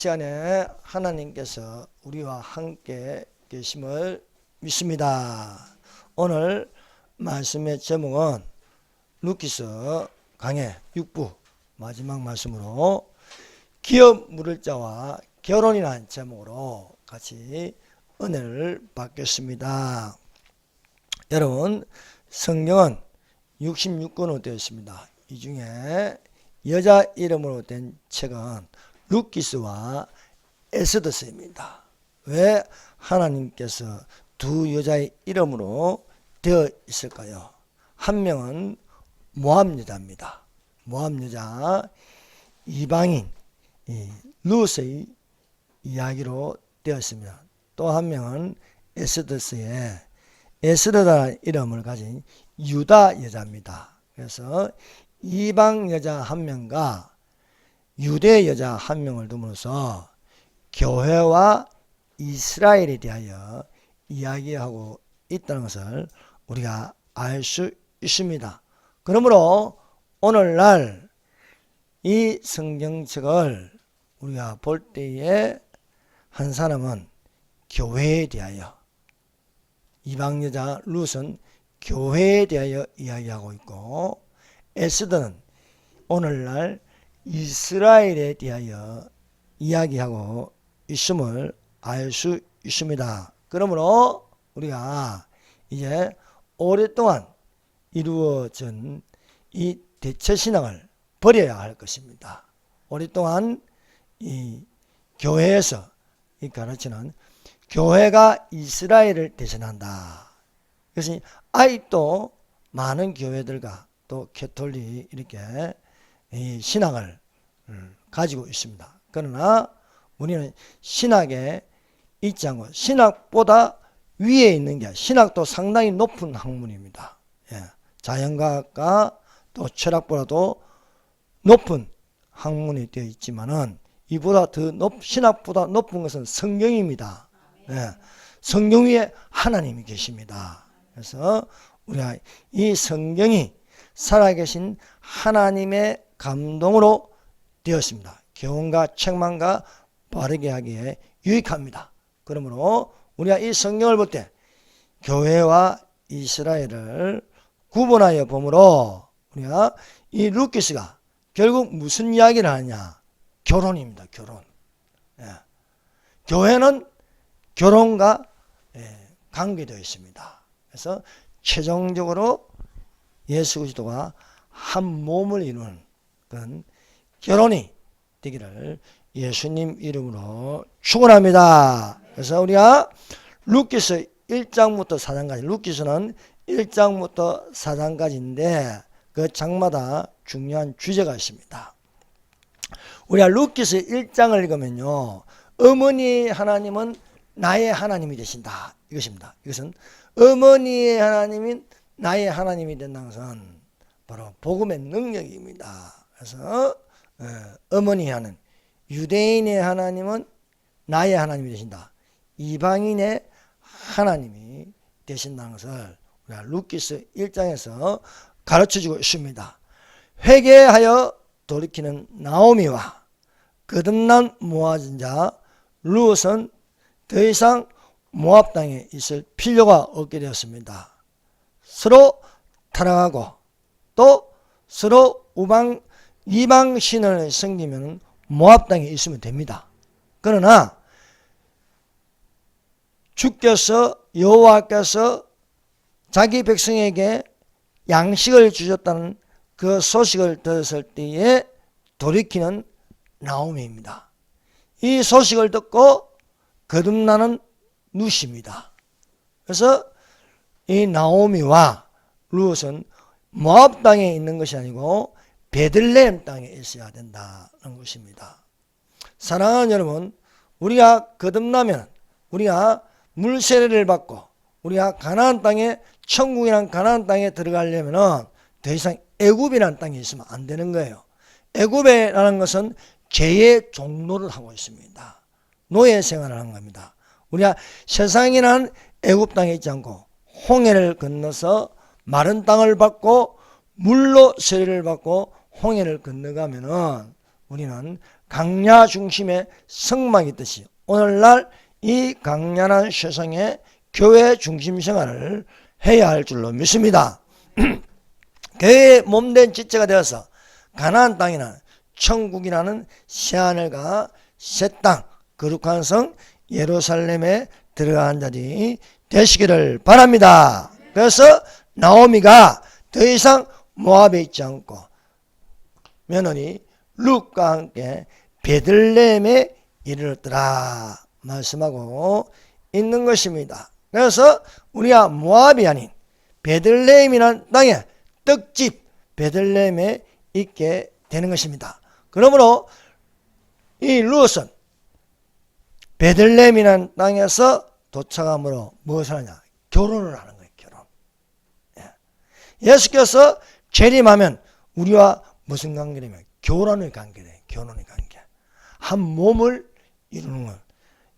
시간에 하나님께서 우리와 함께 계심을 믿습니다. 오늘 말씀의 제목은 루키서 강해 6부 마지막 말씀으로 기업 물을 자와 결혼이라는 제목으로 같이 은혜를 받겠습니다. 여러분, 성경은 66권으로 되어 있습니다. 이 중에 여자 이름으로 된 책은 루키스와 에스더스입니다. 왜 하나님께서 두 여자의 이름으로 되어 있을까요? 한 명은 모압 여자입니다. 모압 여자 이방인 룻의 이야기로 되어 있습니다. 또 한 명은 에스더스의 에스더라는 이름을 가진 유다 여자입니다. 그래서 이방 여자 한 명과 유대 여자 한 명을 둠으로써 교회와 이스라엘에 대하여 이야기하고 있다는 것을 우리가 알 수 있습니다. 그러므로 오늘날 이 성경책을 우리가 볼 때에 한 사람은 교회에 대하여, 이방 여자 룻은 교회에 대하여 이야기하고 있고, 에스더는 오늘날 이스라엘에 대하여 이야기하고 있음을 알 수 있습니다. 그러므로 우리가 이제 오랫동안 이루어진 이 대체신앙을 버려야 할 것입니다. 오랫동안 이 교회에서 이 가르치는 교회가 이스라엘을 대신한다. 그래서 아직도 많은 교회들과 또 캐톨릭 이렇게 이 신학을 가지고 있습니다. 그러나 우리는 신학에 있지 않고 신학보다 위에 있는 게, 신학도 상당히 높은 학문입니다. 자연과학과 또 철학보다도 높은 학문이 되어 있지만은 이보다 더 신학보다 높은 것은 성경입니다. 성경 위에 하나님이 계십니다. 그래서 우리가 이 성경이 살아계신 하나님의 감동으로 되었습니다. 교훈과 책망과 바르게 하기에 유익합니다. 그러므로 우리가 이 성경을 볼 때 교회와 이스라엘을 구분하여 보므로 우리가 이 루키스가 결국 무슨 이야기를 하느냐? 결혼입니다. 결혼. 교회는 결혼과 관계되어 있습니다. 그래서 최종적으로 예수 그리스도가 한 몸을 이루는 그런 결혼이 되기를 예수님 이름으로 축원합니다. 그래서 우리가 루키서 1장부터 4장까지, 루키서는 1장부터 4장까지인데 그 장마다 중요한 주제가 있습니다. 우리가 루키서 1장을 읽으면요, 어머니의 하나님은 나의 하나님이 되신다, 이것입니다. 이것은 어머니의 하나님인 나의 하나님이 된다는 것은 바로 복음의 능력입니다. 그래서 어머니 하는 유대인의 하나님은 나의 하나님이 되신다, 이방인의 하나님이 되신다는 것을 우리가 루키서 1장에서 가르쳐주고 있습니다. 회개하여 돌이키는 나오미와 거듭난 모압 자 룻은 더 이상 모압 땅에 있을 필요가 없게 되었습니다. 서로 타락하고 또 서로 이방 신을 섬기면 모압 땅에 있으면 됩니다. 그러나 주께서 여호와께서 자기 백성에게 양식을 주셨다는 그 소식을 들었을 때에 돌이키는 나오미입니다. 이 소식을 듣고 거듭나는 룻입니다. 그래서 이 나오미와 룻은 모압 땅에 있는 것이 아니고 베들레헴 땅에 있어야 된다는 것입니다. 사랑하는 여러분, 우리가 거듭나면, 우리가 물세례를 받고 우리가 가나안 땅에, 천국이란 가나안 땅에 들어가려면 더 이상 애굽이라는 땅에 있으면 안 되는 거예요. 애굽이라는 것은 죄의 종로를 하고 있습니다. 노예 생활을 하는 겁니다. 우리가 세상이라는 애굽 땅에 있지 않고 홍해를 건너서 마른 땅을 받고 물로 세례를 받고 홍해를 건너가면은 우리는 강야 중심의 성막이 있듯이 오늘날 이 강렬한 세상에 교회 중심 생활을 해야 할 줄로 믿습니다. 교회의 몸된 지체가 되어서 가나안 땅이나 천국이라는 새하늘과 새 땅 거룩한 성 예루살렘에 들어간 자리 되시기를 바랍니다. 그래서 나오미가 더 이상 모압에 있지 않고 며느리 룻과 함께 베들레헴에 이르렀더라 말씀하고 있는 것입니다. 그래서 우리가 모압이 아닌 베들레헴이라는 땅에 떡집 베들레헴에 있게 되는 것입니다. 그러므로 이 룻은 베들레헴이라는 땅에서 도착함으로 무엇을 하냐? 결혼을 하는 거예요. 결혼. 예수께서 재림하면 우리와 무슨 관계냐면 교란의 관계래요. 결혼의 관계. 한 몸을 이루는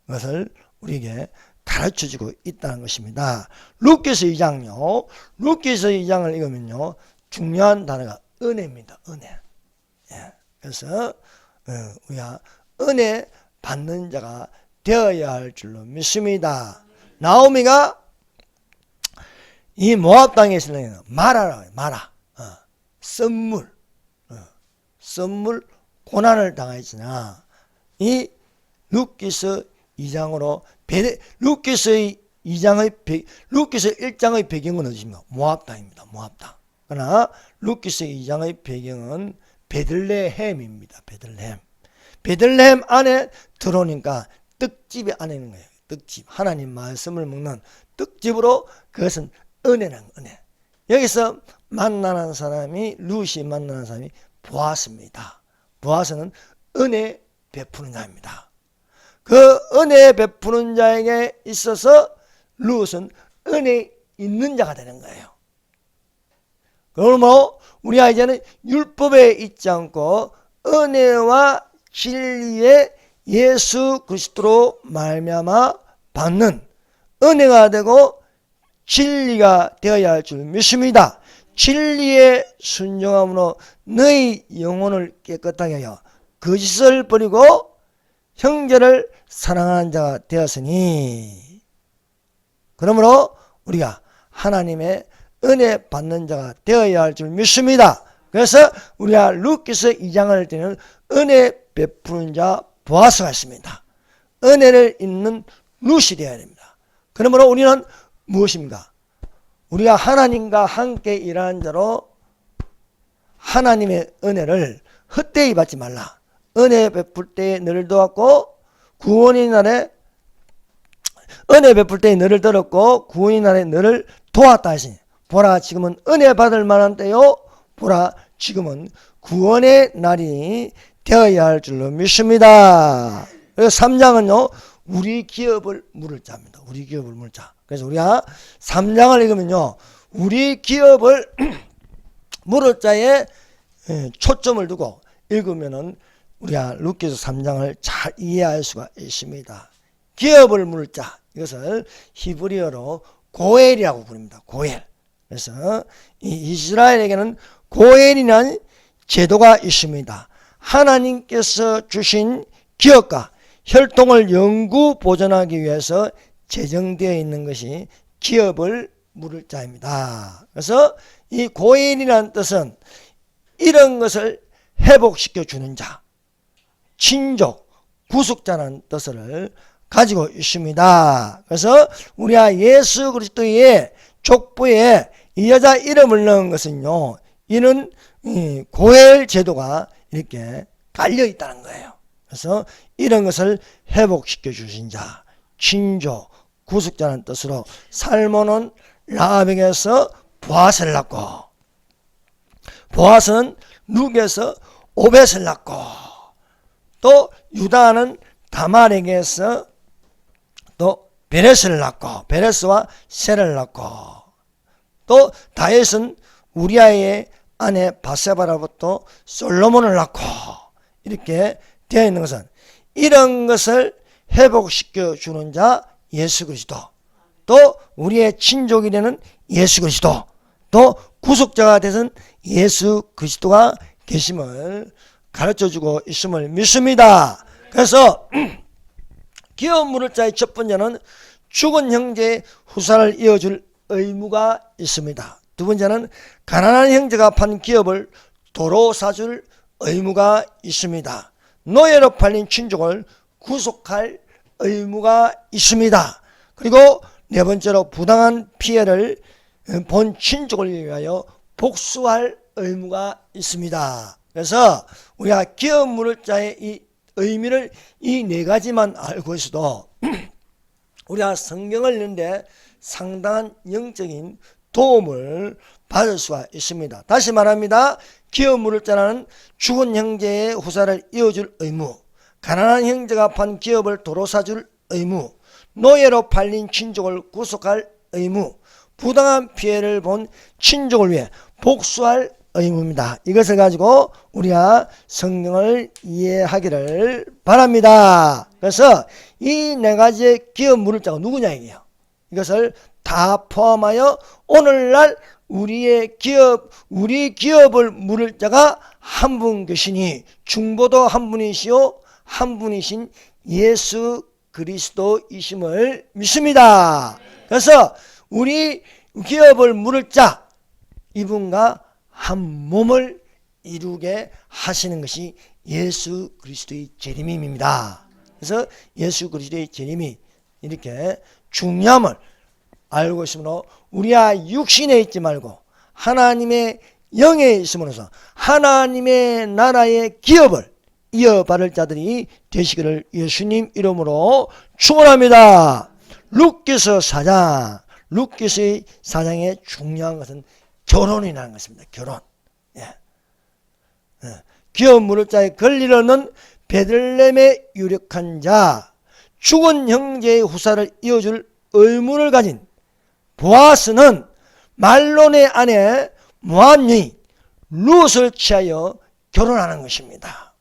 것을 우리에게 가르쳐주고 있다는 것입니다. 룻기서 2장요. 룻기서 2장을 읽으면요. 중요한 단어가 은혜입니다. 은혜. 그래서 우리가 은혜 받는 자가 되어야 할 줄로 믿습니다. 나오미가 이 모압 땅에 있을 때는 마라라고 해요. 마라. 썸물 고난을 당했으나 이 룻기서 2장으로 룻기서 1장의 배경은 어디입니까? 모압 땅입니다. 모압 땅. 그러나 룻기서 2장의 배경은 베들레헴입니다. 베들레헴 안에 들어오니까 떡집이 안에 있는 거예요. 떡집. 하나님 말씀을 먹는 떡집으로 그것은 은혜는 은혜. 여기서 만나는 사람이 룻이 만나는 사람이 보아스입니다. 보아스는 은혜 베푸는 자입니다. 그 은혜 베푸는 자에게 있어서 룻은 은혜 있는 자가 되는 거예요. 그러므로 우리가 이제는 율법에 있지 않고 은혜와 진리의 예수 그리스도로 말미암아 받는 은혜가 되고 진리가 되어야 할 줄 믿습니다. 진리의 순종함으로 너희 영혼을 깨끗하게 하여 거짓을 버리고 형제를 사랑하는 자가 되었으니, 그러므로 우리가 하나님의 은혜 받는 자가 되어야 할 줄 믿습니다. 그래서 우리가 룻기서 2장을 때는 은혜 베푸는 자 보아스가 있습니다. 은혜를 있는 룻이 되어야 됩니다. 그러므로 우리는 무엇입니까? 우리가 하나님과 함께 일하는 자로 하나님의 은혜를 헛되이 받지 말라. 은혜 베풀 때에 너를 도왔고 구원의 날에 은혜 베풀 때에 너를 들었고 구원의 날에 너를 도왔다 하시니, 보라 지금은 은혜 받을 만한 때요, 보라 지금은 구원의 날이 되어야 할 줄로 믿습니다. 그래서 3장은요 우리 기업을 물을 자입니다. 우리 기업을 물을 자. 그래서 우리가 3장을 읽으면요 우리 기업을 물을 자에 초점을 두고 읽으면은 우리가 룻기서 3장을 잘 이해할 수가 있습니다. 기업을 물을 자, 이것을 히브리어로 고엘이라고 부릅니다. 고엘. 그래서 이 이스라엘에게는 고엘이라는 제도가 있습니다. 하나님께서 주신 기업과 혈통을 영구 보존하기 위해서 제정되어 있는 것이 기업을 물을 자입니다. 그래서 이 고엘이라는 뜻은 이런 것을 회복시켜 주는 자, 친족, 구속자라는 뜻을 가지고 있습니다. 그래서 우리가 예수 그리스도의 족보에 이 여자 이름을 넣은 것은요, 이는 고엘 제도가 이렇게 깔려 있다는 거예요. 그래서 이런 것을 회복시켜 주신 자, 친족, 구속자라는 뜻으로 살몬은 라합에게서 보아스를 낳고, 보아스는 룻에서 오벳을 낳고, 또 유다는 다말에게서 또 베레스를 낳고, 베레스와 셀을 낳고, 또 다윗은 우리아의 아내 바세바로부터 솔로몬을 낳고, 이렇게 되어 있는 것은 이런 것을 회복시켜 주는 자 예수 그리스도, 또 우리의 친족이 되는 예수 그리스도, 또 구속자가 되신 예수 그리스도가 계심을 가르쳐주고 있음을 믿습니다. 그래서 기업 물을 자의 첫 번째는 죽은 형제의 후사를 이어줄 의무가 있습니다. 두 번째는 가난한 형제가 판 기업을 도로 사줄 의무가 있습니다. 노예로 팔린 친족을 구속할 의무가 있습니다. 그리고 네 번째로 부당한 피해를 본 친족을 위하여 복수할 의무가 있습니다. 그래서 우리가 기업 물을 자의 이 의미를 이 네 가지만 알고 있어도 우리가 성경을 읽는데 상당한 영적인 도움을 받을 수가 있습니다. 다시 말합니다. 기업 물을 자는 죽은 형제의 후사를 이어줄 의무, 가난한 형제가 판 기업을 도로 사줄 의무, 노예로 팔린 친족을 구속할 의무, 부당한 피해를 본 친족을 위해 복수할 의무입니다. 이것을 가지고 우리가 성경을 이해하기를 바랍니다. 그래서 이 네 가지의 기업 물을 자가 누구냐 이게요. 이것을 다 포함하여 오늘날 우리 기업을 물을 자가 한 분 계시니 중보도 한 분이시요 한 분이신 예수 그리스도이심을 믿습니다. 그래서 우리 기업을 물을 자 이분과 한 몸을 이루게 하시는 것이 예수 그리스도의 재림임입니다. 그래서 예수 그리스도의 재림이 이렇게 중요함을 알고 있으므로 우리가 육신에 있지 말고 하나님의 영에 있음으로써 하나님의 나라의 기업을 이어받을 자들이 되시기를 예수님 이름으로 축원합니다. 룻기서 4장, 룻기서의 4장의 중요한 것은 결혼이라는 것입니다. 결혼. 기업 물을 자의 권리를 얻는 베들레헴의 유력한 자, 죽은 형제의 후사를 이어줄 의무를 가진 보아스는 말론의 아내 모압 여인 룻을 취하여 결혼하는 것입니다.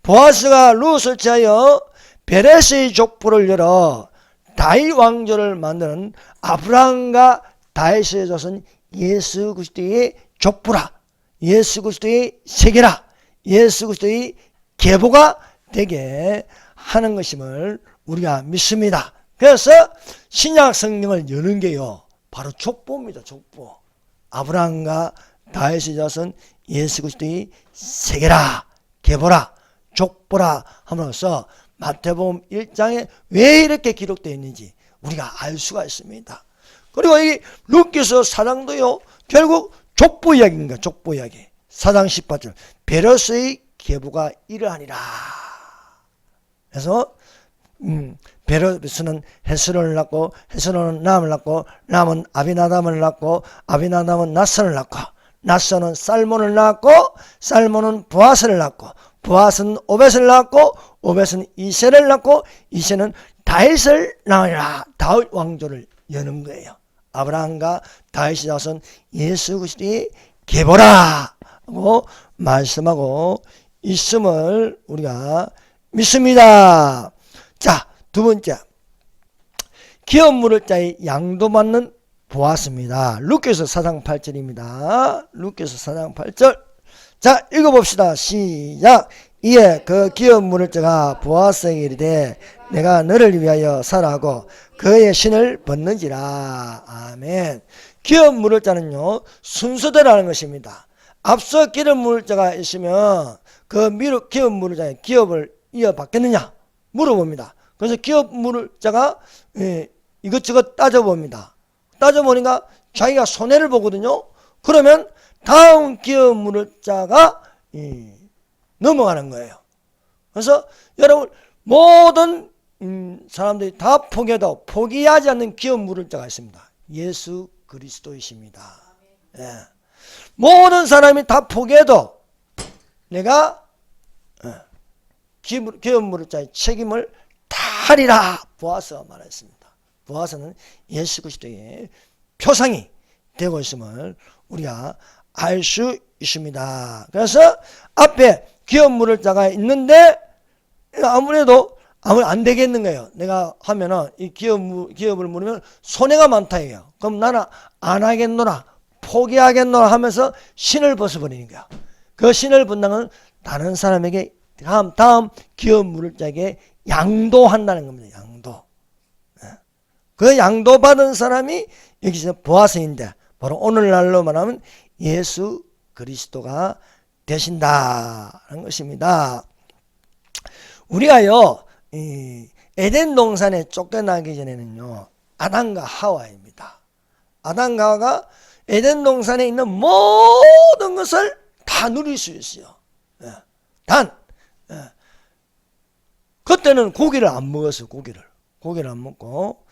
보아스가 룻을 취하여 베레스의 족보를 열어 다윗 왕조를 만드는 아브라함과 다윗의 자손 예수 그리스도의 족보라, 예수 그리스도의 세계라, 예수 그리스도의 계보가 되게 하는 것임을 우리가 믿습니다. 그래서 신약 성경을 여는 게요 바로 족보입니다. 족보. 아브라함과 다윗의 자손 예수 그리스도의 세계라, 계보라, 족보라 함으로써 마태복음 1장에 왜 이렇게 기록되어 있는지 우리가 알 수가 있습니다. 그리고 이 룻기서 4장도요 결국 족보 이야기입니다. 족보 이야기. 4장 18절 베레스의 계보가 이러하니라. 그래서 베레스는 헤스론을 낳고 헤스론은 람을 낳고 람은 아비나담을 낳고 아비나담은 나선을 낳고 나선은 살몬을 낳고 살몬은 보아스를 낳고 보아스는 오벳을 낳고 오벳은 이새를 낳고 이새는 다윗을 낳으리라. 다윗 왕조를 여는 거예요. 아브라함과 다윗의 자손 예수 그리스도의 계보라 하고 말씀하고 있음을 우리가 믿습니다. 자, 두 번째 기업 물을 자의 양도받는 보았습니다. 룻기서 4장 8절입니다. 룻기서 4장 8절. 자, 읽어봅시다. 시작. 이에 그 기업 물을 자가 보아스에게 이르되 내가 너를 위하여 살아하고 그의 신을 벗는지라. 아멘. 기업 물을 자는요 순서대로라는 것입니다. 앞서 기업 물을 자가 있으면 그 기업 물을 자의 기업을 이어받겠느냐 물어봅니다. 그래서 기업 물을 자가 이것저것 따져봅니다. 따져보니까 자기가 손해를 보거든요. 그러면 다음 기업 물을 자가 넘어가는 거예요. 그래서 여러분 모든 사람들이 다 포기해도 포기하지 않는 기업 물을 자가 있습니다. 예수 그리스도이십니다. 예. 모든 사람이 다 포기해도 내가 기업 물을 자의 책임을 다하리라. 보아스가 말했습니다. 보아스는 예수 그리스도의 표상이 되고 있음을 우리가 알 수 있습니다. 그래서 앞에 기업 물을 자가 있는데 아무래도 안 되겠는 거예요. 내가 하면은 이 기업을 물으면 손해가 많다 이게요. 그럼 나는 안 하겠노라, 포기하겠노라 하면서 신을 벗어버리는 거야. 그 신을 벗는 건 다른 사람에게 다음 기업 물을 자에게 양도한다는 겁니다. 양도. 그 양도받은 사람이 여기서 보아스인데 바로 오늘날로 말하면 예수 그리스도가 되신다는 것입니다. 우리가요, 이 에덴 동산에 쫓겨나기 전에는요, 아담과 하와입니다. 아담과 하와가 에덴 동산에 있는 모든 것을 다 누릴 수 있어요. 단 그때는 고기를 안 먹었어요. 고기를 안 먹고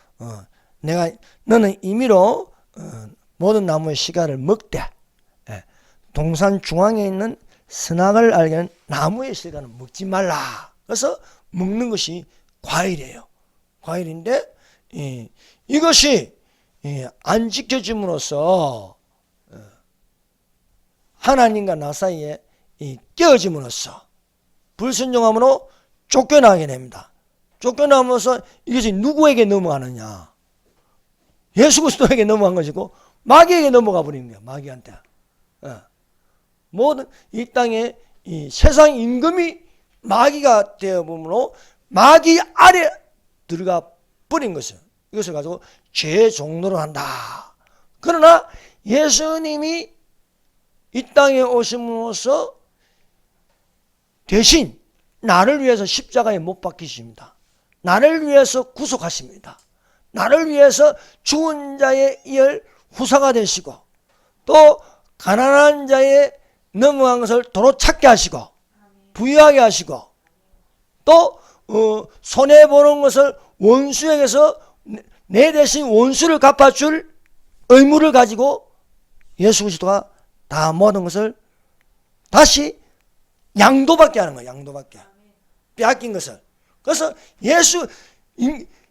너는 임의로 모든 나무의 씨가를 먹되 동산 중앙에 있는 선악을 알게는 나무의 씨가는 먹지 말라. 그래서 먹는 것이 과일이에요. 과일인데 이것이 안 지켜짐으로써 하나님과 나 사이에 깨어짐으로써 불순종함으로 쫓겨나게 됩니다. 쫓겨나면서 이것이 누구에게 넘어가느냐? 예수 그리스도에게 넘어간 것이고 마귀에게 넘어가 버리는 거야. 마귀한테. 모든 이 땅에 이 세상 임금이 마귀가 되어보므로 마귀 아래 들어가 버린 것이에요. 이것을 가지고 죄의 종로를 한다. 그러나 예수님이 이 땅에 오심으로써 대신 나를 위해서 십자가에 못 박히십니다. 나를 위해서 구속하십니다. 나를 위해서 죽은 자의 이을 후사가 되시고 또 가난한 자의 넘어간 것을 도로 찾게 하시고 부유하게 하시고 또 손해보는 것을 원수에게서 내 대신 원수를 갚아줄 의무를 가지고 예수 그리스도가 다 모든 것을 다시 양도받게 하는 거예요. 양도받게. 빼앗긴 것을. 그래서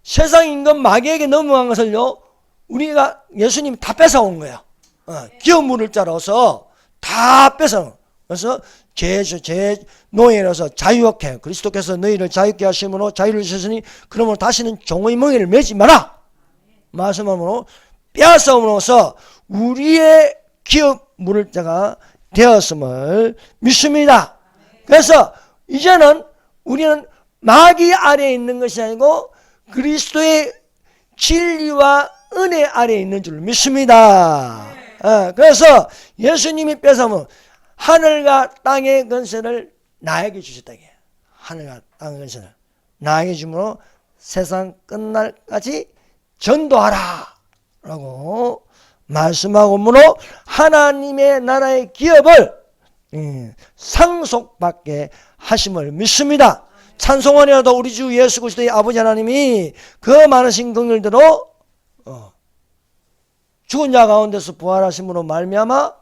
세상 임금 마귀에게 넘어간 것을요, 우리가 예수님이 다 뺏어온 거예요. 기업 물을 자로서 다 뺏어온. 그래서 제 노예로서 자유케 그리스도께서 너희를 자유케 하심으로 자유를 주셨으니 그러므로 다시는 종의 멍에를 매지 마라. 말씀함으로 빼앗아옴으로써 우리의 기업 물을 자가 되었음을 믿습니다. 그래서 이제는 우리는 마귀 아래에 있는 것이 아니고 그리스도의 진리와 은혜 아래에 있는 줄 믿습니다. 그래서 예수님이 뺏어오면 하늘과 땅의 권세를 나에게 주셨다. 하늘과 땅의 권세를 나에게 주므로 세상 끝날까지 전도하라 라고 말씀하고므로 하나님의 나라의 기업을 상속받게 하심을 믿습니다. 찬송원이라도 우리 주 예수 그리스도의 아버지 하나님이 그 많으신 긍휼대로 죽은 자 가운데서 부활하심으로 말미암아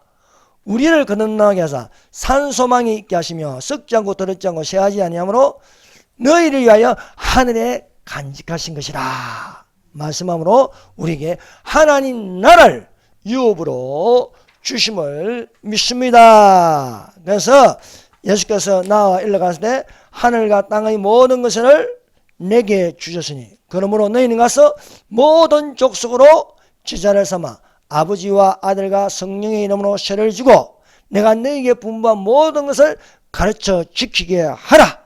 우리를 거듭나게 하사 산소망이 있게 하시며 썩지 않고 더럽지 않고 쇠하지 아니하므로 너희를 위하여 하늘에 간직하신 것이라 말씀함으로 우리에게 하나님 나라를 유업으로 주심을 믿습니다. 그래서 예수께서 나와 일러가실 때 하늘과 땅의 모든 것을 내게 주셨으니 그러므로 너희는 가서 모든 족속으로 제자를 삼아 아버지와 아들과 성령의 이름으로 세례를 주고 내가 너희에게 분부한 모든 것을 가르쳐 지키게 하라.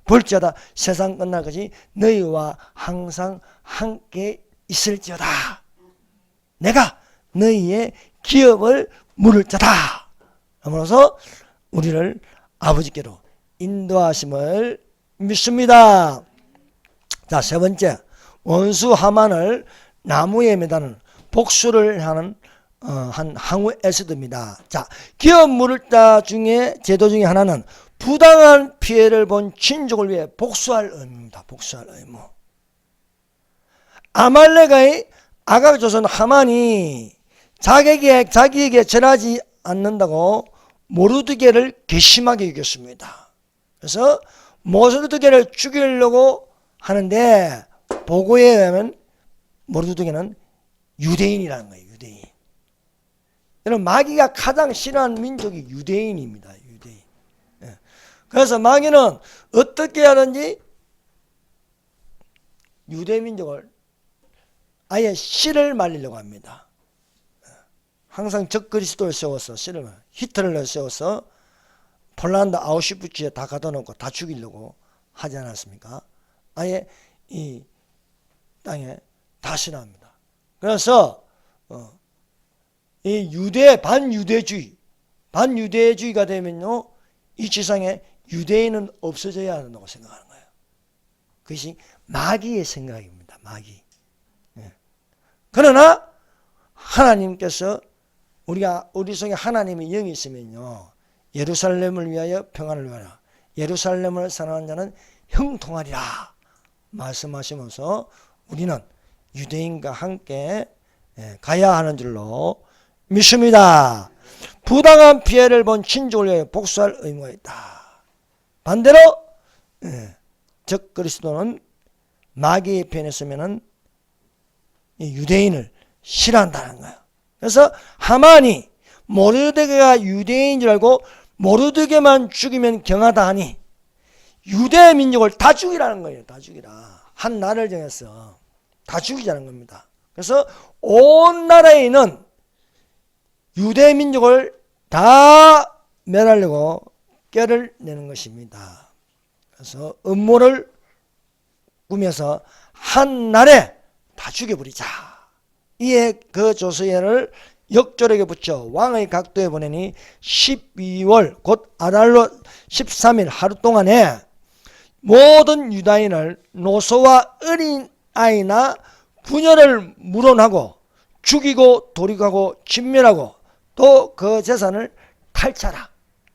볼지어다 세상 끝날까지 너희와 항상 함께 있을지어다. 내가 너희의 기업을 물을 자다. 그러면서 우리를 아버지께로 인도하심을 믿습니다. 자, 세 번째, 원수 하만을 나무에 매다는 복수를 하는 한 항우 에스더입니다. 자, 기업 물을 자 중에 제도 중에 하나는 부당한 피해를 본 친족을 위해 복수할 의무입니다. 복수할 의무. 아말렉의 아각 조선 하만이 자기에게 절하지 않는다고 모르드게를 괘씸하게 여겼습니다. 그래서 모르드게를 죽이려고 하는데 보고에 의하면 모르드게는 유대인이라는 거예요. 유대인. 여러분 마귀가 가장 싫어하는 민족이 유대인입니다. 유대인. 그래서 마귀는 어떻게 하든지 유대 민족을 아예 씨를 말리려고 합니다. 항상 적그리스도를 세워서 히틀러를 세워서 폴란드 아우슈비츠에 다 가둬 놓고 다 죽이려고 하지 않았습니까? 아예 이 땅에 다 실어합니다. 그래서 이 반유대주의가 되면요, 이 지상에 유대인은 없어져야 한다고 생각하는 거예요. 그것이 마귀의 생각입니다. 마귀. 예. 그러나 하나님께서 우리 속에 하나님의 영이 있으면요, 예루살렘을 위하여 평안을 위하여 예루살렘을 사랑하는 자는 형통하리라 말씀하시면서 우리는 유대인과 함께 가야 하는 줄로 믿습니다. 부당한 피해를 본 친족을 위하여 복수할 의무가 있다. 반대로 적 그리스도는 마귀의 편에 서면은 유대인을 싫어한다는 거예요. 그래서 하만이 모르드게가 유대인인 줄 알고 모르드게만 죽이면 경하다 하니 유대 민족을 다 죽이라는 거예요. 다 죽이라. 한 나라를 정해서 다 죽이자는 겁니다. 그래서 온 나라에 있는 유대 민족을 다 멸하려고 꾀를 내는 것입니다. 그래서 음모를 꾸며서 한 날에 다 죽여버리자. 이에 그 조스예를 역졸에게 붙여 왕의 각도에 보내니 12월 곧 아달로 13일 하루 동안에 모든 유다인을 노소와 어린아이나 부녀를 물어나고 죽이고 돌이가고 진멸하고 또 그 재산을 탈취하라.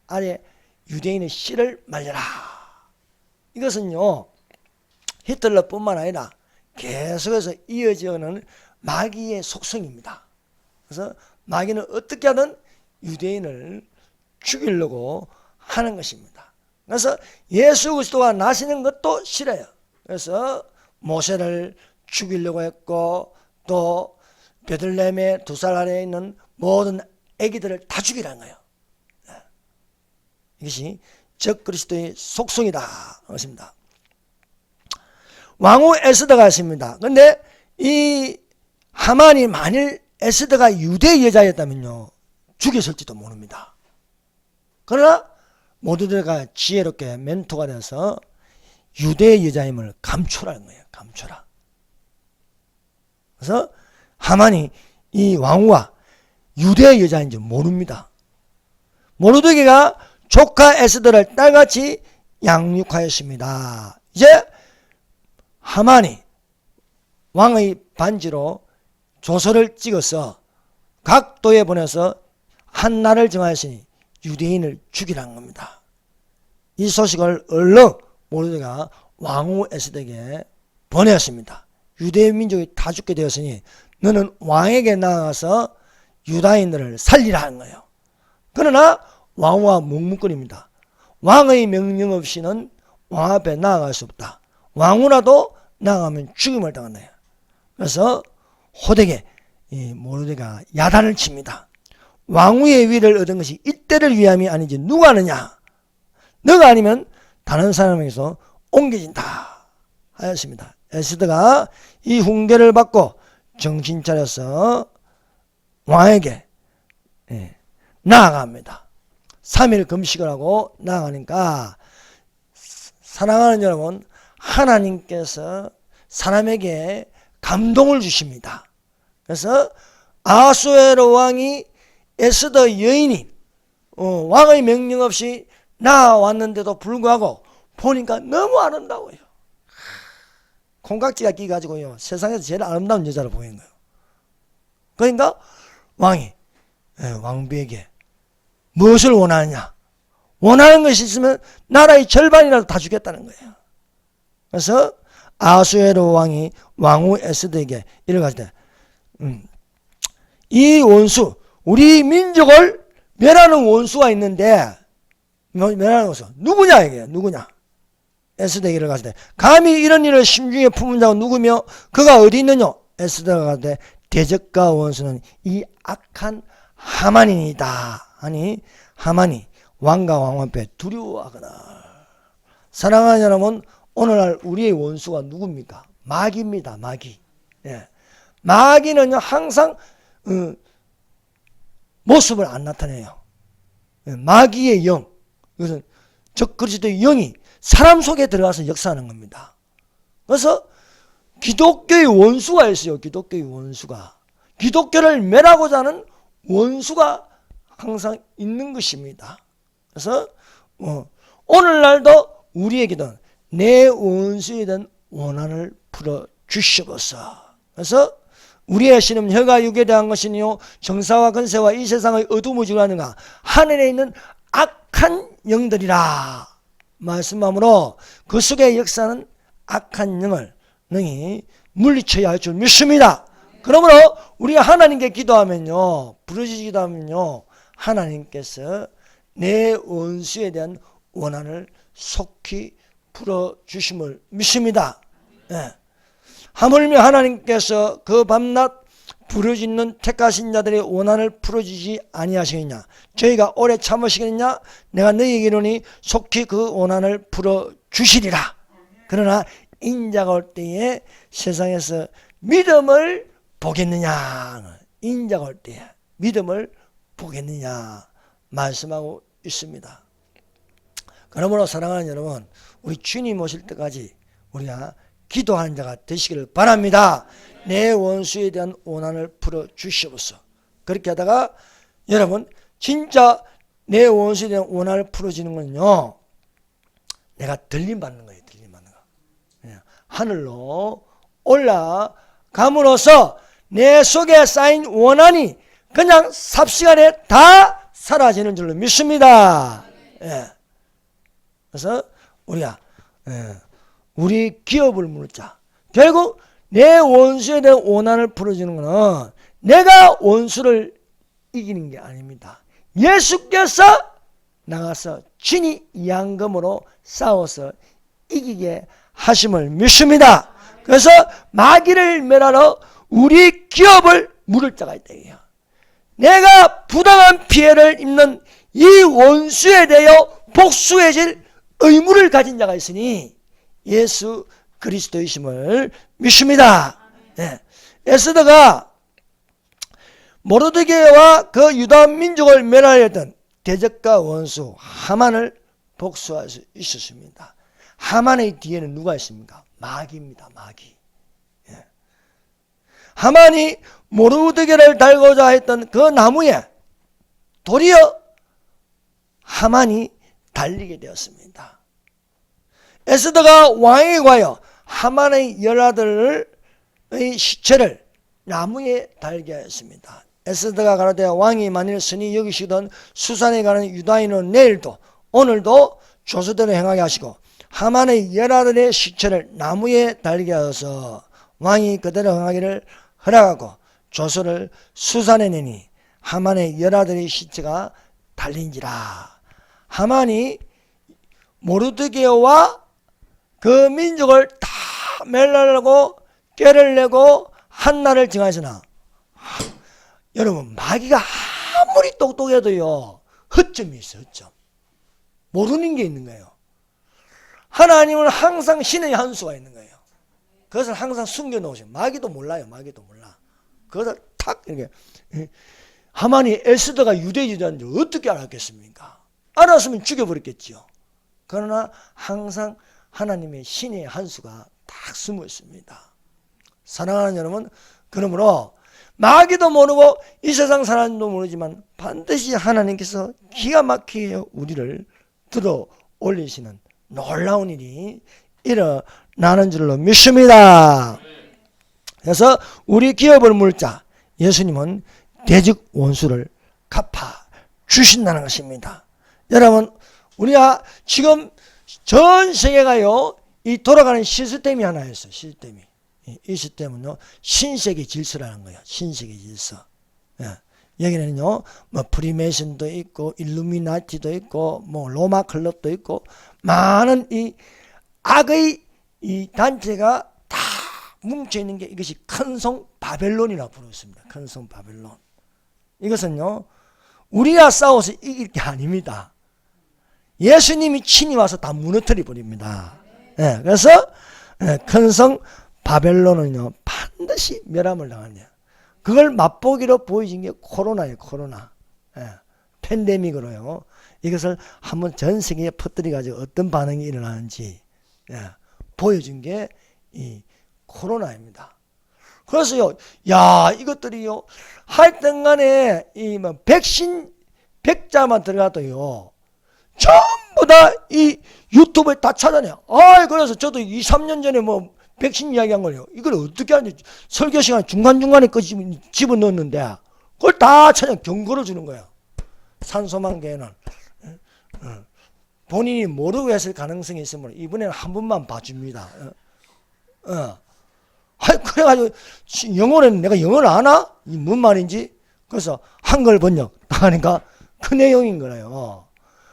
아래 유대인의 씨를 말려라. 이것은요, 히틀러뿐만 아니라 계속해서 이어져오는 마귀의 속성입니다. 그래서 마귀는 어떻게 하든 유대인을 죽이려고 하는 것입니다. 그래서 예수 그리스도가 나시는 것도 싫어요. 그래서 모세를 죽이려고 했고 또 베들레헴의 2살 아래에 있는 모든 아기들을 다 죽이라는 거예요. 이것이 적 그리스도의 속성이다. 그렇습니다. 왕후 에스더가 있습니다. 그런데 이 하만이 만일 에스더가 유대 여자였다면요, 죽였을지도 모릅니다. 그러나 모두들가 지혜롭게 멘토가 되어서 유대 여자임을 감추라는 거예요. 감추라. 그래서 하만이 이 왕후가 유대 여자인지 모릅니다. 모르드게가 조카 에스더를 딸같이 양육하였습니다. 이제 하만이 왕의 반지로 조서를 찍어서 각도에 보내서 한 날을 정하였으니 유대인을 죽이라는 겁니다. 이 소식을 얼른 모르드게가 왕후 에스더에게 보내었습니다. 유대 민족이 다 죽게 되었으니 너는 왕에게 나아가서 유다인들을 살리라 하는 거예요. 그러나 왕후가 묵묵거립니다. 왕의 명령 없이는 왕 앞에 나아갈 수 없다. 왕후라도 나아가면 죽임을 당한다. 그래서 호되게 모르드게가 야단을 칩니다. 왕후의 위를 얻은 것이 이때를 위함이 아니지 누가 하느냐? 너가 아니면 다른 사람에게서 옮겨진다 하였습니다. 에스더가 이 훈계를 받고 정신 차려서 왕에게 나아갑니다. 3일 금식을 하고 나아가니까 사랑하는 여러분, 하나님께서 사람에게 감동을 주십니다. 그래서 아수에로 왕이 에스더 여인이 왕의 명령 없이 나왔는데도 불구하고 보니까 너무 아름다워요. 콩깍지가 끼가지고요, 세상에서 제일 아름다운 여자를 보이는 거예요. 그러니까 왕이 왕비에게 무엇을 원하느냐? 원하는 것이 있으면 나라의 절반이라도 다 주겠다는 거예요. 그래서 아수에로 왕이 왕후 에스더에게 이래가지고 이 원수, 우리 민족을 멸하는 원수가 있는데, 멸하는 원수 누구냐 이게? 누구냐? 에스더에게 이래가지고 감히 이런 일을 심중에 품은 자가 누구며 그가 어디 있느냐? 에스더가 가되 대적과 원수는 이 악한 하만이다 하니 하만이 왕과 왕 앞에 두려워하거나. 사랑하는 여러분, 오늘날 우리의 원수가 누굽니까? 마귀입니다. 마귀. 마귀는요 항상 모습을 안 나타내요. 마귀의 영, 이것은 적그리스도의 영이 사람 속에 들어가서 역사하는 겁니다. 그래서 기독교의 원수가 있어요. 기독교의 원수가. 기독교를 멸하고자 하는 원수가 항상 있는 것입니다. 그래서 오늘날도 우리에게도 내 원수에 대한 원한을 풀어 주시옵소서. 그래서 우리의 신은 혀가 육에 대한 것이니요 정사와 권세와 이 세상의 어둠을 주관하는가 하늘에 있는 악한 영들이라 말씀함으로 그 속에 역사는 악한 영을 능히 물리쳐야 할 줄 믿습니다. 그러므로 우리가 하나님께 기도하면요, 부르짖기 기도하면요, 하나님께서 내 원수에 대한 원한을 속히 풀어주심을 믿습니다. 예. 하물며 하나님께서 그 밤낮 부르짖는 택하신 자들의 원한을 풀어주지 아니하시겠냐? 저희가 오래 참으시겠느냐? 내가 너희에게 이르노니 속히 그 원한을 풀어주시리라. 그러나 인자가 올 때에 세상에서 믿음을 보겠느냐? 인자가 올 때에 믿음을 보겠느냐? 말씀하고 있습니다. 그러므로 사랑하는 여러분, 우리 주님 오실 때까지 우리가 기도하는 자가 되시기를 바랍니다. 내 원수에 대한 원한을 풀어주시옵소서. 그렇게 하다가 여러분 진짜 내 원수에 대한 원한을 풀어지는 건요, 내가 들림받는 거예요. 들림받는 거. 하늘로 올라감으로써 내 속에 쌓인 원한이 그냥 삽시간에 다 사라지는 줄로 믿습니다. 예. 그래서 우리가 우리 기업을 묻자. 결국 내 원수에 대한 원한을 풀어주는 것은 내가 원수를 이기는 게 아닙니다. 예수께서 나가서 친히 양금으로 싸워서 이기게 하심을 믿습니다. 그래서 마귀를 멸하러 우리 기업을 물을 자가 있다. 내가 부당한 피해를 입는 이 원수에 대하여 복수해질 의무를 가진 자가 있으니 예수 그리스도이심을 믿습니다. 네. 에스더가 모르드게와 그 유다 민족을 멸하려 했던 대적과 원수 하만을 복수할 수 있었습니다. 하만의 뒤에는 누가 있습니까? 마귀입니다. 마귀. 예. 하만이 모르드게를 달고자 했던 그 나무에 도리어 하만이 달리게 되었습니다. 에스더가 왕에게 가여 하만의 열아들의 시체를 나무에 달게 하였습니다. 에스더가 가로되 왕이 만일 선히 여기시던 수산에 가는 유다인은 내일도 오늘도 조서대로 행하게 하시고 하만의 열아들의 시체를 나무에 달게 하여서 왕이 그대로 행하기를 허락하고 조서를 수산에 내니 하만의 열아들의 시체가 달린지라. 하만이 모르드게와 그 민족을 다 멸하려고 꾀를 내고 한날을 정하시나 여러분 마귀가 아무리 똑똑해도요 허점이 있어요. 허점. 모르는 게 있는 거예요. 하나님은 항상 신의 한 수가 있는 거예요. 그것을 항상 숨겨놓으셔. 마귀도 몰라요. 마귀도 몰라. 그것을 탁 이렇게. 하만이 에스더가 유대인인지 어떻게 알았겠습니까? 알았으면 죽여버렸겠지요. 그러나 항상 하나님의 신의 한 수가 딱 숨어 있습니다. 사랑하는 여러분, 그러므로 마귀도 모르고 이 세상 사람도 모르지만 반드시 하나님께서 기가 막히게 우리를 들어 올리시는 놀라운 일이 일어나는 줄로 믿습니다. 그래서 우리 기업을 물자 예수님은 대적 원수를 갚아 주신다는 것입니다. 여러분, 우리가 지금 전 세계가요, 이 돌아가는 시스템이 하나 있어요. 시스템이. 이 시스템은요, 신세계 질서라는 거예요. 신세계 질서. 예. 여기는요, 뭐 프리메이슨도 있고, 일루미나티도 있고, 뭐 로마 클럽도 있고, 많은 이 악의 이 단체가 다 뭉쳐 있는 게 이것이 큰성 바벨론이라고 부르습니다. 큰성 바벨론. 이것은요, 우리가 싸워서 이길 게 아닙니다. 예수님이 친히 와서 다 무너뜨려 버립니다. 예, 그래서 큰성 바벨론은요 반드시 멸함을 당한대요. 그걸 맛보기로 보여진 게 코로나예요. 코로나. 팬데믹으로요. 이것을 한번 전 세계에 퍼뜨려가지고 어떤 반응이 일어나는지 보여준 게 이 코로나입니다. 그래서요, 야, 이것들이요, 하여튼 간에 이 뭐 백신 100자만 들어가도요, 전부 다 이 유튜브에 다 찾아내요. 그래서 저도 2, 3년 전에 뭐 백신 이야기한 거예요. 이걸 어떻게 하는지 설교 시간 중간중간에 집어넣었는데 그걸 다 찾아 경고를 주는 거예요. 산소망계는 본인이 모르고 했을 가능성이 있으면 이번에는 한 번만 봐줍니다. 그래가지고 영어는 내가 영어를 아나? 이 뭔 말인지? 그래서 한글 번역 하니까 그 내용인 거예요.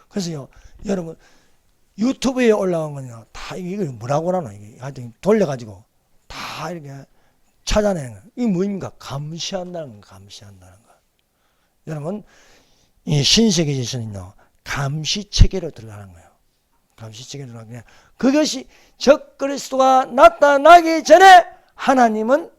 그래서요, 여러분 유튜브에 올라온 거는요, 다 이걸 뭐라고 하나 이게 하여튼 돌려가지고 다 이렇게 찾아내는 거예요. 이게 뭐입니까? 감시한다는 거, 감시한다는 거. 여러분 이 신세계 지수는요, 감시 체계로 들어가는 거예요. 감시 체계로 들어가는 거예요. 그것이 적그리스도가 나타나기 전에 하나님은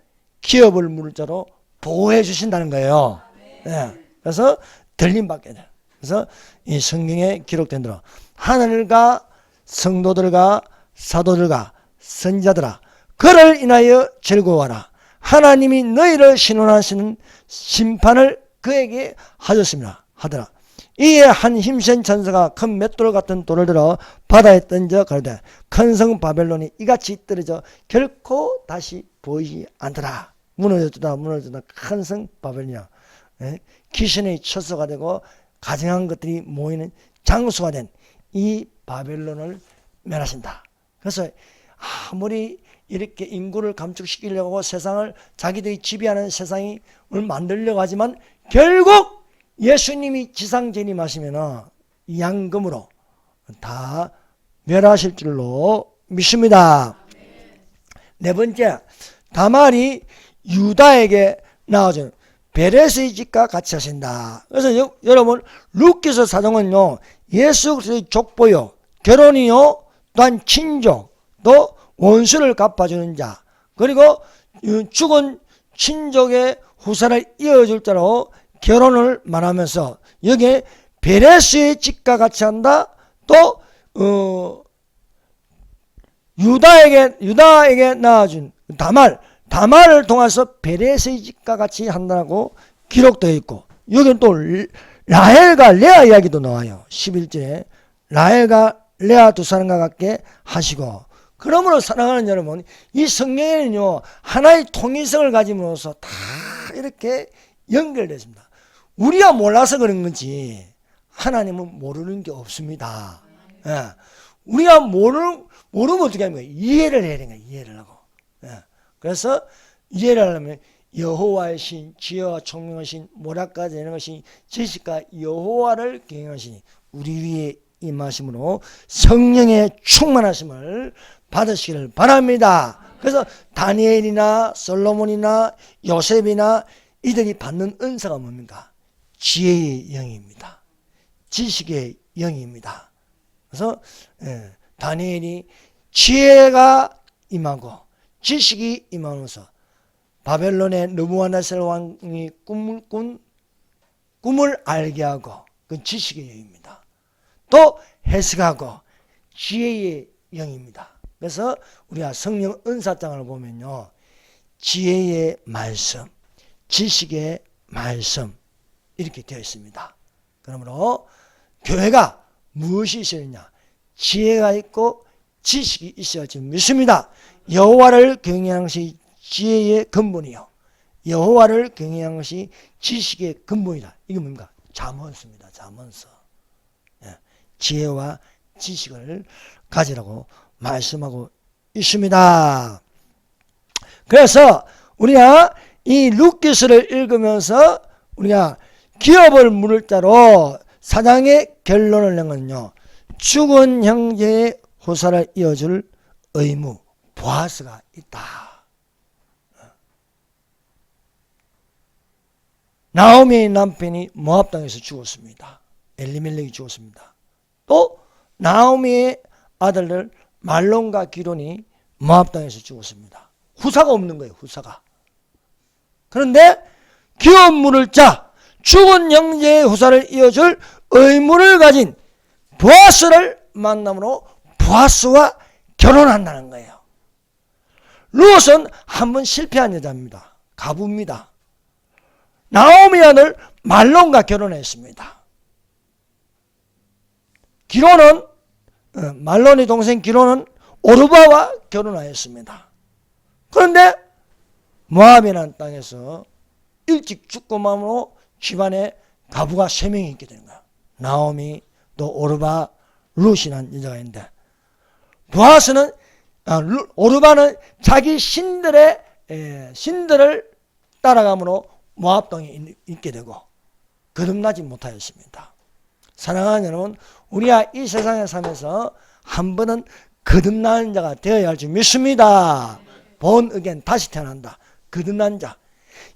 기업을 물을 자로 보호해 주신다는 거예요. 네. 그래서 들림받게 돼요. 그래서 이 성경에 기록된 대로 하늘과 성도들과 사도들과 선지자들아 그를 인하여 즐거워하라. 하나님이 너희를 신원하시는 심판을 그에게 하셨습니다. 하더라. 이에 한 힘센 천사가 큰 맷돌 같은 돌을 들어 바다에 던져 가로되 큰 성 바벨론이 이같이 떨어져 결코 다시 보이지 않더라. 무너졌다 무너졌다. 큰 성 바벨론이야. 귀신의 처소가 되고 가증한 것들이 모이는 장소가 된 이 바벨론을 멸하신다. 그래서 아무리 이렇게 인구를 감축시키려고 세상을 자기들이 지배하는 세상을 만들려고 하지만 결국 예수님이 지상 재림하시면 양금으로 다 멸하실 줄로 믿습니다. 네 번째, 다말이 유다에게 나아준 베레스의 집과 같이 하신다. 그래서 여러분 룻기서 사정은요, 예수 그리스도의 족보요, 결혼이요, 또한 친족, 또 원수를 갚아주는 자, 그리고 죽은 친족의 후사를 이어줄 자로 결혼을 말하면서 여기에 베레스의 집과 같이 한다. 또 유다에게 낳아준 다말을 통해서 베레스의 집과 같이 한다고 기록되어 있고, 여기는 또 라헬과 레아 이야기도 나와요. 11절에 라헬과 레아 두 사람과 같게 하시고. 그러므로 사랑하는 여러분, 이 성경에는요 하나의 통일성을 가짐으로써 다 이렇게 연결됐습니다. 우리가 몰라서 그런 건지 하나님은 모르는 게 없습니다. 우리가 모르면 어떻게 하는 거예요? 이해를 해야 되는 거예요. 이해를 하고. 그래서 이해를 하려면 여호와의 신, 지혜와 총명의 신, 모략까지 되는 것이 지식과 여호와를 경외하시니 우리 위에 임하심으로 성령의 충만하심을 받으시기를 바랍니다. 그래서 다니엘이나 솔로몬이나 요셉이나 이들이 받는 은사가 뭡니까? 지혜의 영입니다. 지식의 영입니다. 그래서 다니엘이 지혜가 임하고 지식이 임하면서 바벨론의 느부갓네살 왕이 꿈을 알게 하고 그 지식의 영입니다. 또 해석하고 지혜의 영입니다. 그래서 우리가 성령 은사장을 보면요, 지혜의 말씀, 지식의 말씀 이렇게 되어 있습니다. 그러므로 교회가 무엇이 있어야 지혜가 있고 지식이 있어야지 믿습니다. 여호와를 경외하는 것이 지혜의 근본이요, 여호와를 경외하는 것이 지식의 근본이다. 이게 뭡니까? 잠언서입니다. 잠언서. 지혜와 지식을 가지라고 말씀하고 있습니다. 그래서 우리가 이 룻기서를 읽으면서 우리가 기업을 물을 자로 사장의 결론을 낸 건요, 죽은 형제의 후사를 이어줄 의무, 보아스가 있다. 나오미의 남편이 모압 땅에서 죽었습니다. 엘리멜렉이 죽었습니다. 또 나오미의 아들들 말론과 기론이 모압 땅에서 죽었습니다. 후사가 없는 거예요. 후사가. 그런데 기업 물을 자, 죽은 형제의 후사를 이어줄 의무를 가진 보아스를 만남으로 보아스와 결혼한다는 거예요. 룻은 한번 실패한 여자입니다. 가부입니다. 나오미 아들 말론과 결혼했습니다. 기로는 말론의 동생 기로는 오르바와 결혼하였습니다. 그런데 모압이라는 땅에서 일찍 죽고 mam으로 집안에 가부가 3명이 있게 되는 거야. 나오미, 또 오르바, 룻이라는 여자가 있는데, 보아스는 오르바는 자기 신들을 따라가므로 모압 땅에 있게 되고 거듭나지 못하였습니다. 사랑하는 여러분, 우리가 이 세상에 살면서 한 번은 거듭나는 자가 되어야 할 줄 믿습니다. 본 의견 다시 태어난다. 거듭난 자.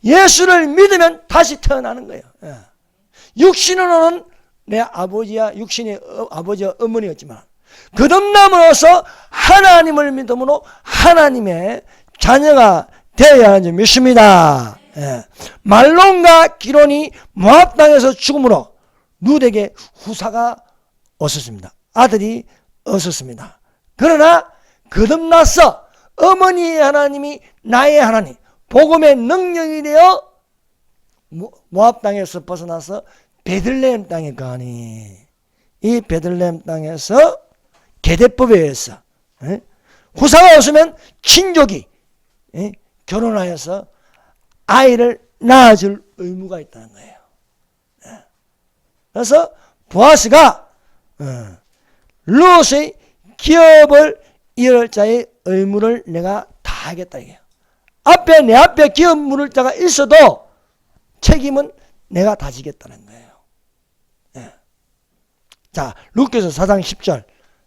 예수를 믿으면 다시 태어나는 거예요. 육신으로는 내 아버지야, 육신의 아버지와 어머니였지만 거듭남으로써 하나님을 믿음으로 하나님의 자녀가 되어야 하는 줄 믿습니다. 말론과 기론이 모압 땅에서 죽음으로 룻에게 후사가 없었습니다. 아들이 없었습니다. 그러나 거듭나서 어머니의 하나님이 나의 하나님, 복음의 능력이 되어 모압 땅에서 벗어나서 베들레헴 땅에 가니, 이 베들레헴 땅에서 계대법에 의해서 후사가 없으면 친족이 결혼하여서 아이를 낳아줄 의무가 있다는 거예요. 그래서 보아스가 룻의 기업을 이을 자의 의무를 내가 다 하겠다 이게요. 내 앞에 기업 물을 자가 있어도 책임은 내가 다 지겠다는 거예요. 자, 룻기서 4장 10절.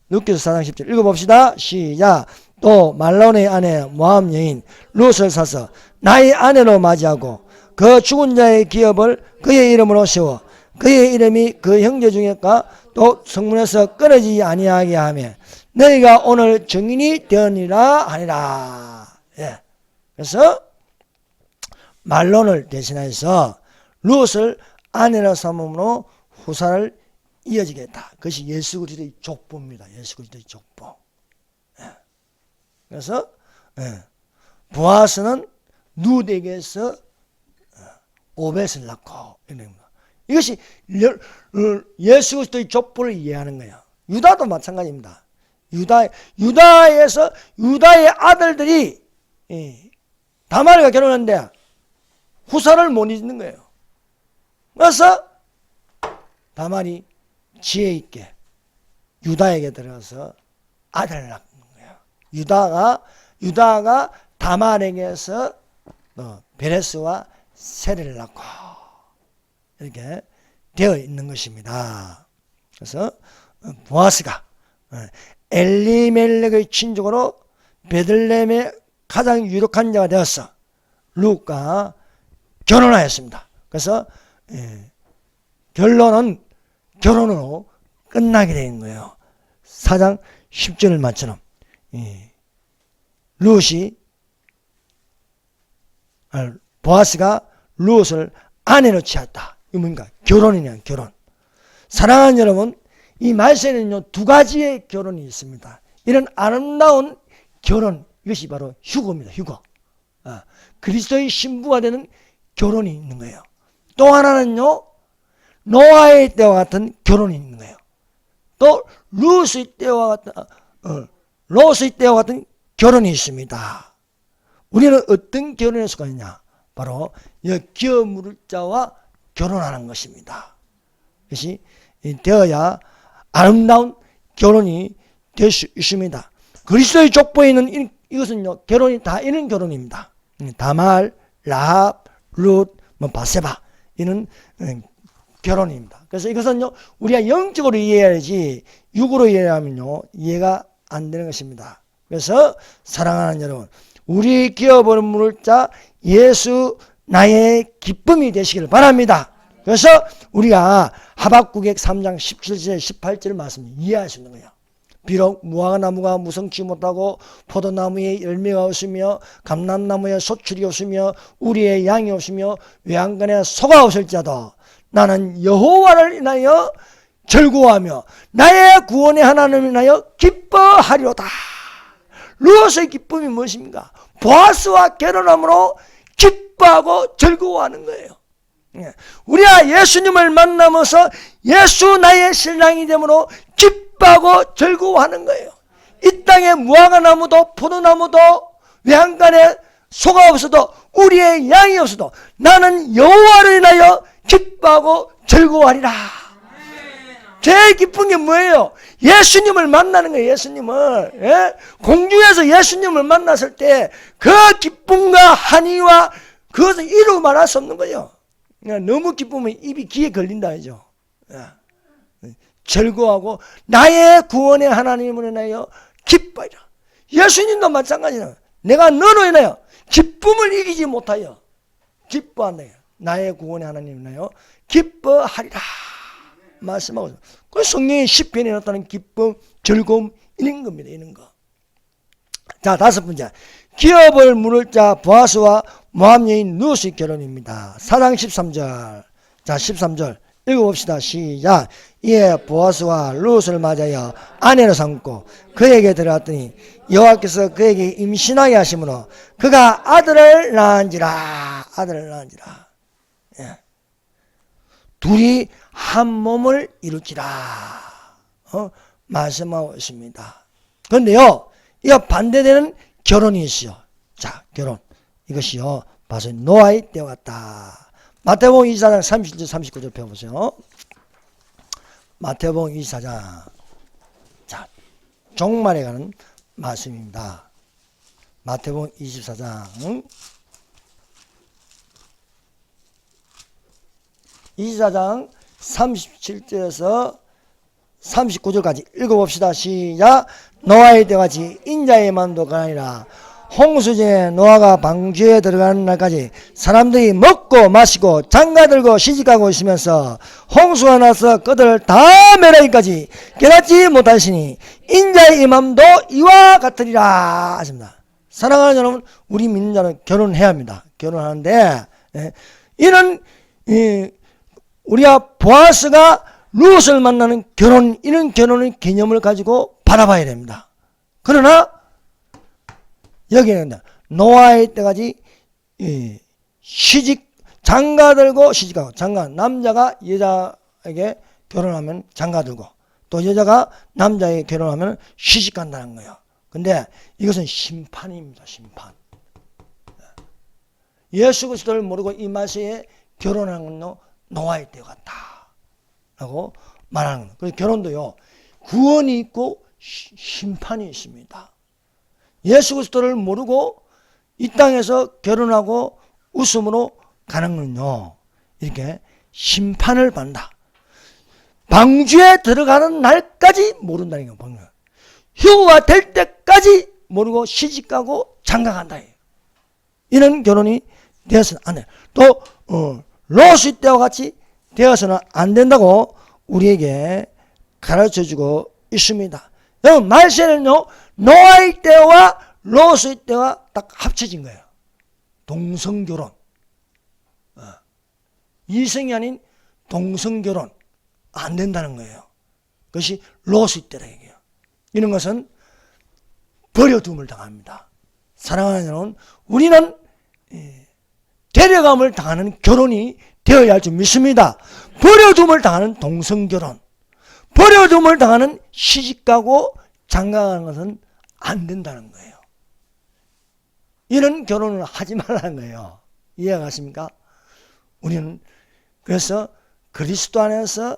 룻기서 4장 10절 읽어봅시다. 시작. 또 말론의 아내 모압 여인 룻을 사서 나의 아내로 맞이하고 그 죽은 자의 기업을 그의 이름으로 세워 그의 이름이 그 형제 중에가 또 성문에서 끊어지지 아니하게 하며 너희가 오늘 증인이 되었니라 하니라. 그래서 말론을 대신해서 룻을 아내로 삼음으로 후사를 이어지겠다. 그것이 예수 그리스도의 족보입니다. 예수 그리스도의 족보. 그래서 보아스는 룻에게서 오벳을 낳고 이것이 예수 그리스도의 족보를 이해하는 거예요. 유다도 마찬가지입니다. 유다에서 유다의 아들들이 다말과 결혼했는데 후사를 못 잊는 거예요. 그래서 다말이 지혜 있게 유다에게 들어가서 아들을 낳는 거예요. 유다가 다말에게서 베레스와 세례를 낳고 이렇게 되어 있는 것입니다. 그래서 보아스가 엘리멜렉의 친족으로 베들레헴의 가장 유력한 자가 되어서 룻과 결혼하였습니다. 그래서 결론은 결혼으로 끝나게 된 거예요. 4장 10절을 말처럼 보아스가 룻을 아내로 취했다. 이거 뭡니까? 결혼이냐, 결혼. 사랑하는 여러분, 이 말세에는요, 2가지의 결혼이 있습니다. 이런 아름다운 결혼, 이것이 바로 휴거입니다. 휴거. 그리스도의 신부가 되는 결혼이 있는 거예요. 또 하나는요, 노아의 때와 같은 결혼이 있는 거예요. 또 롯의 때와 같은 결혼이 있습니다. 우리는 어떤 결혼을 수가 있냐? 바로 기업 물을 자와 결혼하는 것입니다. 그것이 되어야 아름다운 결혼이 될 수 있습니다. 그리스도의 족보에 있는 이것은요, 결혼이 다 이런 결혼입니다. 다말, 라합, 룻, 바세바, 이는 결혼입니다. 그래서 이것은요, 우리가 영적으로 이해해야지 육으로 이해하면요, 이해가 안 되는 것입니다. 그래서 사랑하는 여러분, 우리 기업을 물을 자 예수 나의 기쁨이 되시기를 바랍니다. 그래서 우리가 하박국의 3장 17절 18절 말씀 이해할 수 있는 거예요. 비록 무화과나무가 무성치 못하고 포도나무에 열매가 없으며 감람나무에 소출이 없으며 우리의 양이 없으며 외양간에 소가 없을지라도 나는 여호와를 인하여 즐거워하며 나의 구원의 하나님을 인하여 기뻐하리로다. 룻의 기쁨이 무엇입니까? 보아스와 결혼함으로 기뻐하고 즐거워하는 거예요. 우리가 예수님을 만나면서 예수 나의 신랑이 되므로 기뻐하고 즐거워하는 거예요. 이 땅에 무화과나무도 포도나무도 외양간에 소가 없어도 우리의 양이 없어도 나는 여호와를 인하여 기뻐하고 즐거워하리라. 제일 기쁜 게 뭐예요? 예수님을 만나는 거예요. 예수님을. 예? 공중에서 예수님을 만났을 때 그 기쁨과 한의와 그것을 이루 말할 수 없는 거예요. 너무 기쁘면 입이 귀에 걸린다 하죠. 즐거워하고 나의 구원의 하나님을 인하여 기뻐하리라. 예수님도 마찬가지예요. 내가 너로 인하여 기쁨을 이기지 못하여 기뻐한다. 나의 구원의 하나님을 인하여 기뻐하리라 말씀하고 있습니다. 그 성경의 시편에 나타나는 기쁨, 즐거움 이런 겁니다. 이런 거. 자, 다섯 번째, 기업을 물을 자 보아스와 모압 여인 룻의 결혼입니다. 4장 13절. 자, 13절 읽어봅시다. 시작. 이에 보아스와 룻을 맞아여 아내로 삼고 그에게 들어갔더니 여호와께서 그에게 임신하게 하심으로 그가 아들을 낳은지라. 예. 둘이 한 몸을 이룰지라 말씀하고 있습니다. 그런데요, 이거 반대되는 결혼이 있어요. 자, 결혼 이것이요 바로 노아의 때와 같다. 마태복음 24장 37절 39절 펴보세요. 마태복음 24장. 자, 종말에 가는 말씀입니다. 마태복음 24장 37절에서 39절까지 읽어봅시다. 시작. 노아의 때같이 인자의 만도가 아니라 홍수전에 노아가 방주에 들어가는 날까지 사람들이 먹고 마시고 장가들고 시집가고 있으면서 홍수가 나서 그들을 다 멸하기까지 깨닫지 못하시니 인자의 임함도 이와 같으리라 하십니다. 사랑하는 여러분, 우리 믿는 자는 결혼해야 합니다. 결혼하는데 이는 우리가 보아스가 룻을 만나는 결혼, 이런 결혼의 개념을 가지고 바라봐야 됩니다. 그러나 여기는 노아의 때까지 장가들고 시집가고, 남자가 여자에게 결혼하면 장가들고 또 여자가 남자에게 결혼하면 시집간다는 거예요. 근데 이것은 심판입니다. 심판. 예수 그리스도를 모르고 이 말세에 결혼하는 건 노아의 때 같다 라고 말하는 거예요. 그래서 결혼도요, 구원이 있고 심판이 있습니다. 예수 그리스도를 모르고 이 땅에서 결혼하고 웃음으로 가는 건요, 이렇게 심판을 받는다. 방주에 들어가는 날까지 모른다는 거예요. 휴가 될 때까지 모르고 시집가고 장가간다. 이런 결혼이 되어서는 안 돼요. 또 롯의 때와 같이 되어서는 안 된다고 우리에게 가르쳐주고 있습니다. 여러분, 말세는요, 노아의 때와 롯의 때와 딱 합쳐진 거예요. 동성결혼. 이성이 아닌 동성결혼 안 된다는 거예요. 그것이 롯의 때라 얘기해요. 이런 것은 버려둠을 당합니다. 사랑하는 여러분, 우리는 데려감을 당하는 결혼이 되어야 할 줄 믿습니다. 버려둠을 당하는 동성결혼, 버려둠을 당하는 시집가고 장가가는 것은 안 된다는 거예요. 이런 결혼을 하지 말라는 거예요. 이해가 가십니까? 우리는 그래서 그리스도 안에서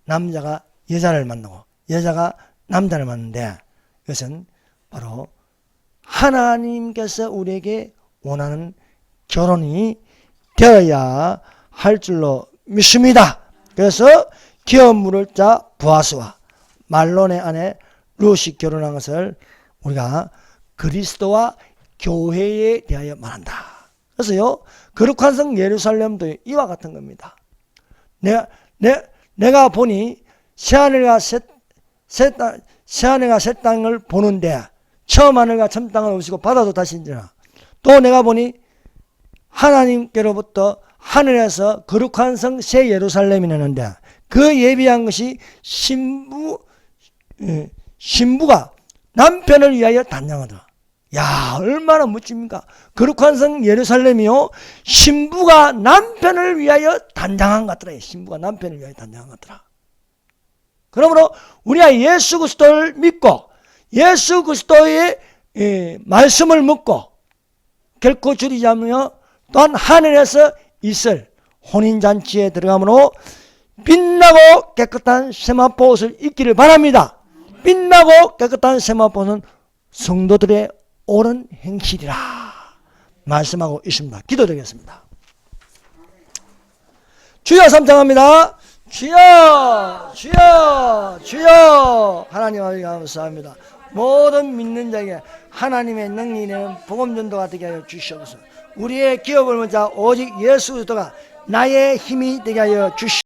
남자가 여자를 만나고 여자가 남자를 만나는데, 그것은 바로 하나님께서 우리에게 원하는 결혼이 되어야 할 줄로 믿습니다. 그래서 기업 물을 자 보아스와 말론의 아내 룻이 결혼한 것을 우리가 그리스도와 교회에 대하여 말한다. 그래서요, 거룩한 성 예루살렘도 이와 같은 겁니다. 내가 보니 새하늘과 새 땅을 보는데 처음 하늘과 처음 땅은 없이고 바다도 다시니라. 또 내가 보니 하나님께로부터 하늘에서 거룩한 성 새 예루살렘이 나는데 그 예비한 것이 신부가 남편을 위하여 단장하더라. 야, 얼마나 멋집니까? 거룩한 성 예루살렘이요, 신부가 남편을 위하여 단장한 것 같더라. 신부가 남편을 위하여 단장한 것 같더라. 그러므로 우리가 예수 그리스도를 믿고 예수 그리스도의 말씀을 묻고 결코 줄이지 않으며 또한 하늘에서 있을 혼인잔치에 들어가므로 빛나고 깨끗한 세마포 옷을 입기를 바랍니다. 빛나고 깨끗한 세마포 옷은 성도들의 옳은 행실이라 말씀하고 있습니다. 기도드리겠습니다. 주여 삼창합니다. 주여 주여 주여. 하나님 아버지 감사합니다. 모든 믿는 자에게 하나님의 능력이 있는 복음 전도가 되게 하여 주시옵소서. 우리의 기업을 먼저 오직 예수 그리스도가 나의 힘이 되게 하여 주시옵소서.